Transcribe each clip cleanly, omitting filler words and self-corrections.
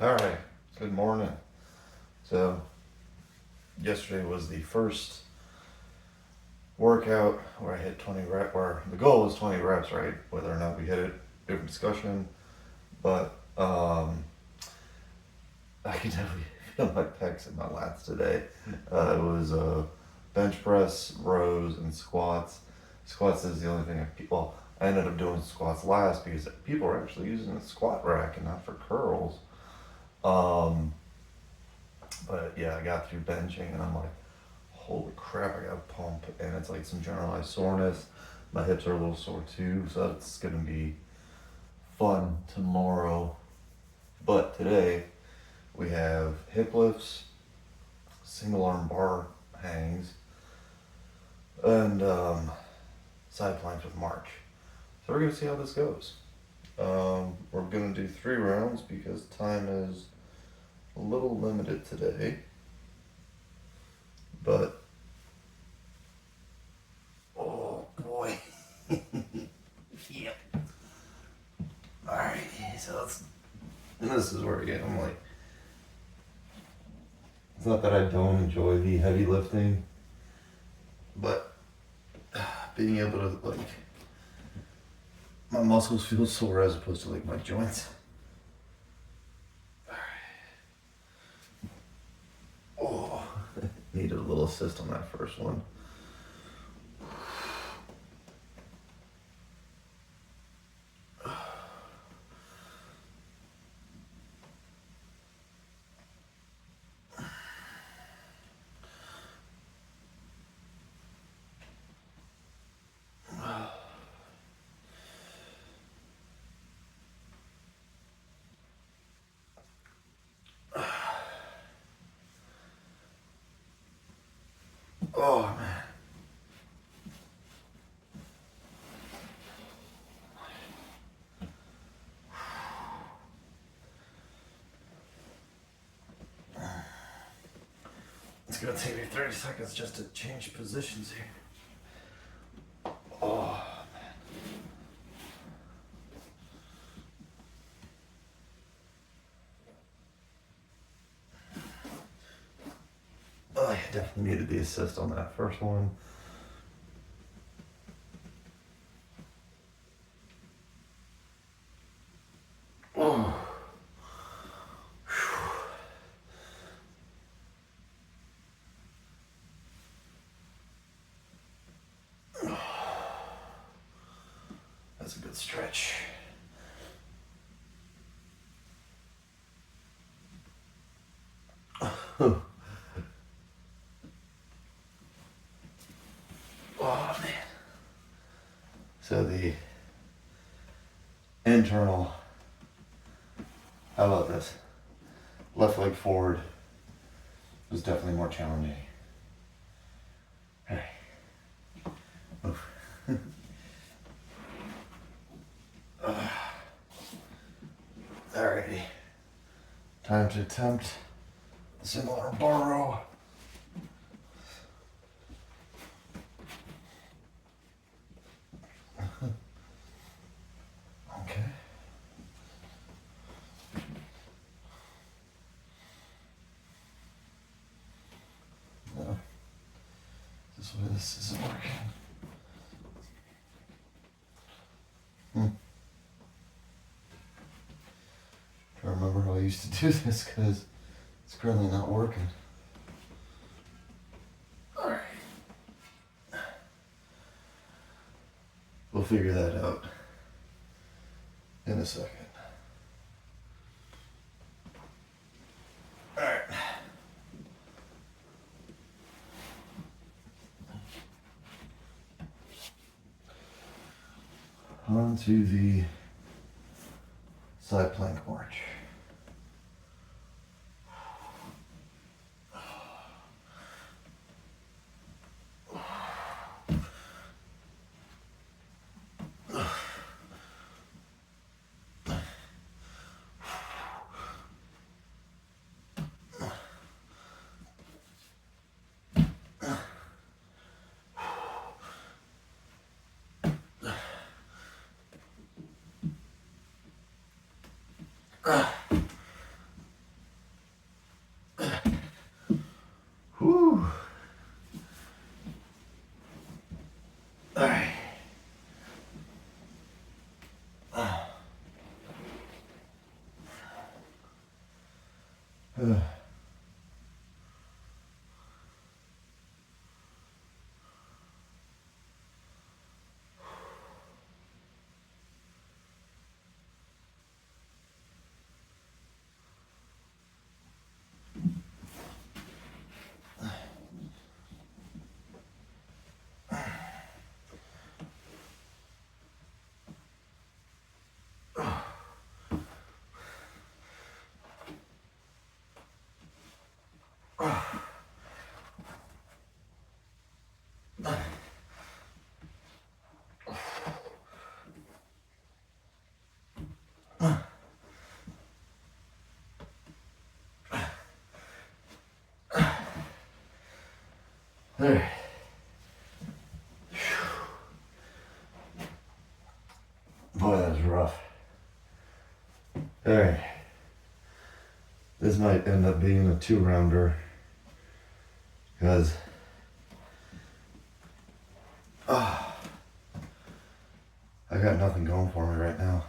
All right, good morning. So, yesterday was the first workout where I hit 20 reps, where the goal was 20 reps, right? Whether or not we hit it, different discussion. But I can definitely feel my pecs and my lats today. It was bench press, rows, and squats. Squats is the only thing I ended up doing squats last because people are actually using a squat rack and not for curls. Um, but yeah, I got through benching and I'm like, holy crap, I got a pump. And it's like some generalized soreness. My hips are a little sore too, so it's going to be fun tomorrow. But today we have hip lifts, single arm bar hangs, and side planks with march. So we're going to see how this goes. We're going to do 3 rounds because time is a little limited today. But, oh boy. Yep. Alright, so and this is where again I'm like, it's not that I don't enjoy the heavy lifting, but being able to like, my muscles feel sore as opposed to like my joints. Oh, needed a little assist on that first one. Oh man. It's gonna take me 30 seconds just to change positions here. Oh man. Oh, I definitely needed the assist on that first one. Oh. That's a good stretch. Oh man. So the internal, how about this? Left leg forward was definitely more challenging. Hey. Alrighty. Time to attempt the single arm bar row. Okay. No. This way this isn't working. I remember how I used to do this because it's currently not working. Alright. We'll figure that out in a second. Alright. On to the side plank march. There. Boy, that was rough. Alright. This might end up being a 2-rounder. Because I got nothing going for me right now.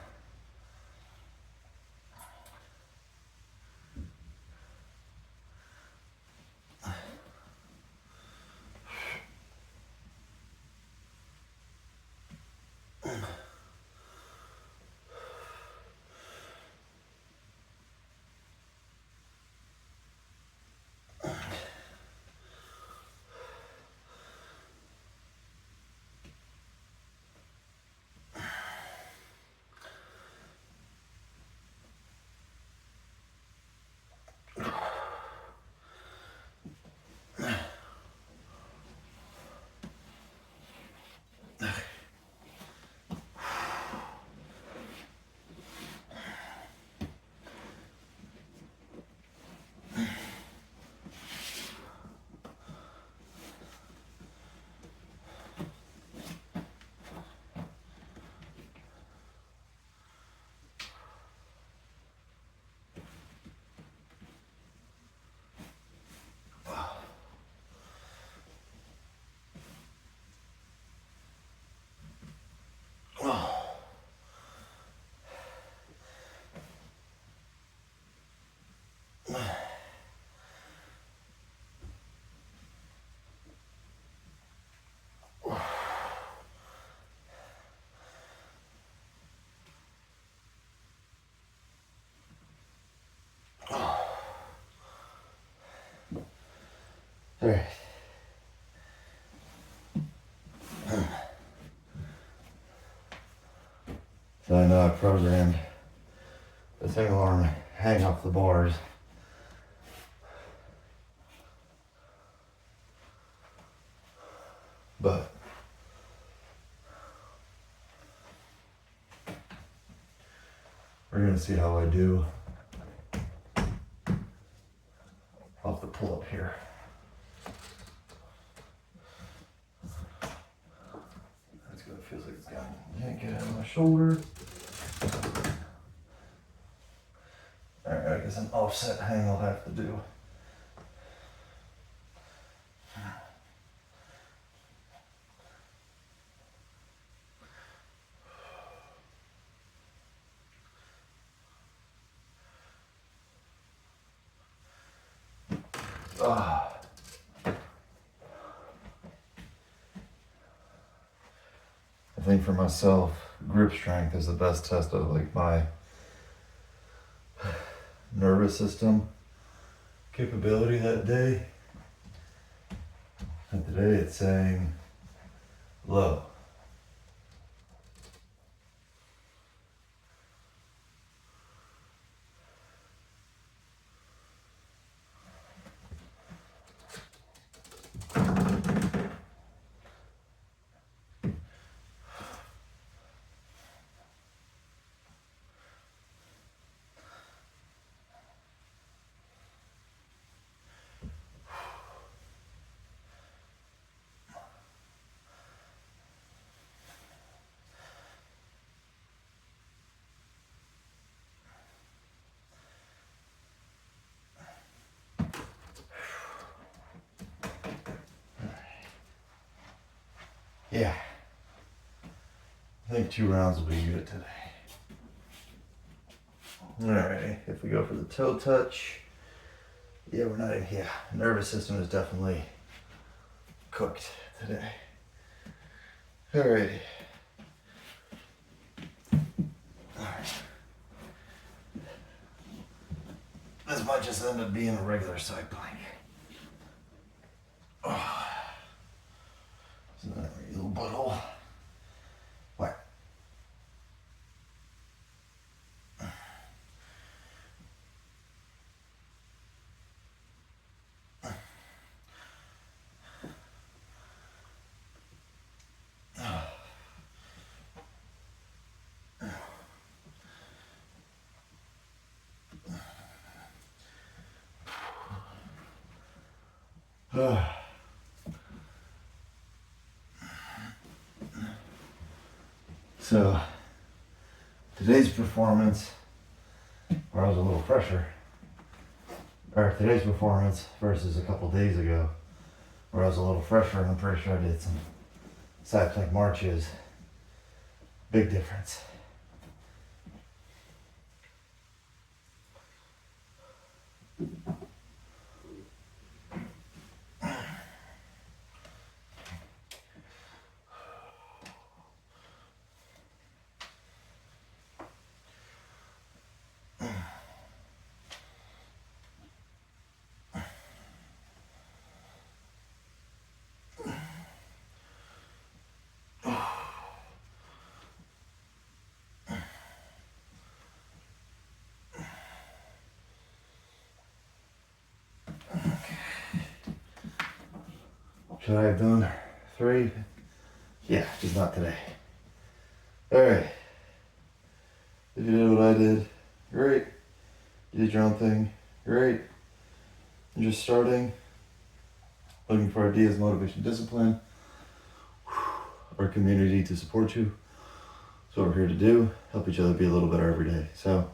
Alright. So I know I programmed the single arm hang off the bars. But we're gonna see how I do off the pull-up here. That's good. It feels like it's got yank it out of my shoulder. Alright, I guess an offset hang I'll have to do. I think for myself, grip strength is the best test of like my nervous system capability that day. And today it's saying low. Yeah, I think 2 rounds will be good today. Alrighty, if we go for the toe touch, Yeah, we're not in here. Nervous system is definitely cooked today. Alrighty. Alright. This might just end up being a regular side plank. Oh. Isn't that a little butthole? What? So, today's performance, where I was a little fresher, or today's performance versus a couple days ago, where I was a little fresher, and I'm pretty sure I did some side plank marches. Big difference. Should I have done 3? Yeah, just not today. Alright. If you did what I did, great. You did your own thing, great. You're just starting, looking for ideas, motivation, discipline, our community to support you. That's what we're here to do, help each other be a little better every day. So,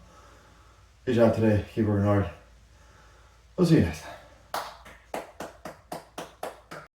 good job today, keep working hard. We'll see you next time.